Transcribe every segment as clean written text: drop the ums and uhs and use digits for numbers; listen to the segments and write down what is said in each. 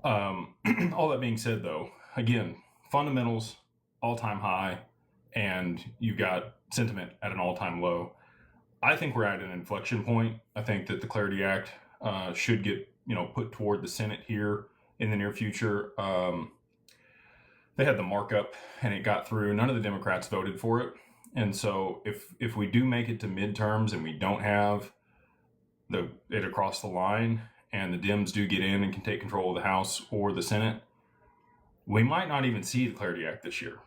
All that being said, though, again, fundamentals all-time high, and you've got sentiment at an all-time low. I think we're at an inflection point. I think that the Clarity Act should get put toward the Senate here in the near future. They had the markup and it got through. None of the Democrats voted for it, and so if we do make it to midterms and we don't have it across the line, and the Dems do get in and can take control of the House or the Senate, we might not even see the Clarity Act this year,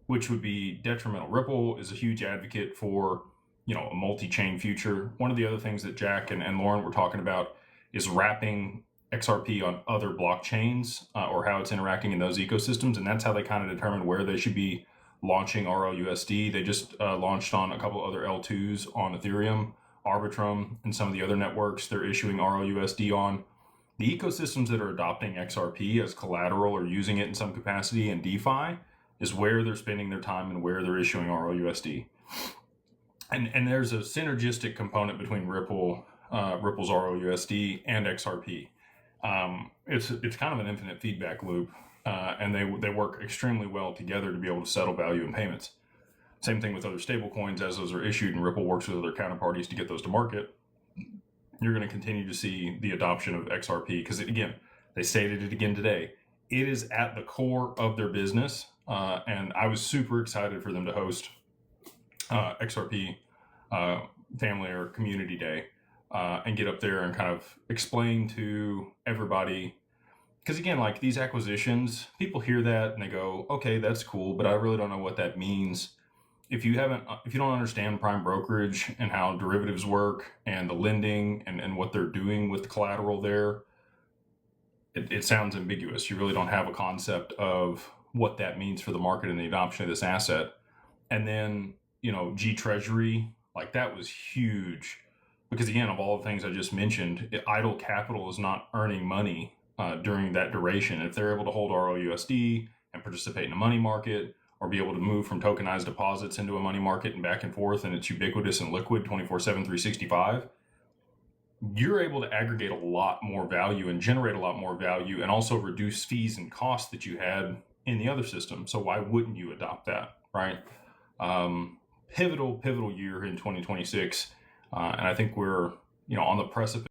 which would be detrimental. Ripple is a huge advocate for a multi-chain future. One of the other things that Jack and Lauren were talking about is wrapping XRP on other blockchains or how it's interacting in those ecosystems, and that's how they kind of determine where they should be launching RLUSD. They just launched on a couple other L2s on Ethereum, Arbitrum, and some of the other networks they're issuing RLUSD on. The ecosystems that are adopting XRP as collateral or using it in some capacity in DeFi is where they're spending their time and where they're issuing RLUSD. And there's a synergistic component between Ripple's RLUSD and XRP. It's kind of an infinite feedback loop, and they work extremely well together to be able to settle value and payments. Same thing with other stable coins. As those are issued and Ripple works with other counterparties to get those to market, you're going to continue to see the adoption of XRP because, again, they stated it again today. It is at the core of their business, and I was super excited for them to host XRP Family or Community Day and get up there and kind of explain to everybody. Because again, like these acquisitions, people hear that and they go, okay, that's cool, but I really don't know what that means. If you don't understand prime brokerage and how derivatives work and the lending and what they're doing with the collateral there, it sounds ambiguous. You really don't have a concept of what that means for the market and the adoption of this asset. And then, G Treasury, like that was huge because again, of all the things I just mentioned, idle capital is not earning money during that duration. If they're able to hold RLUSD and participate in a money market, or be able to move from tokenized deposits into a money market and back and forth, and it's ubiquitous and liquid 24/7, 365, you're able to aggregate a lot more value and generate a lot more value and also reduce fees and costs that you had in the other system. So why wouldn't you adopt that, right? Pivotal year in 2026. And I think we're, on the precipice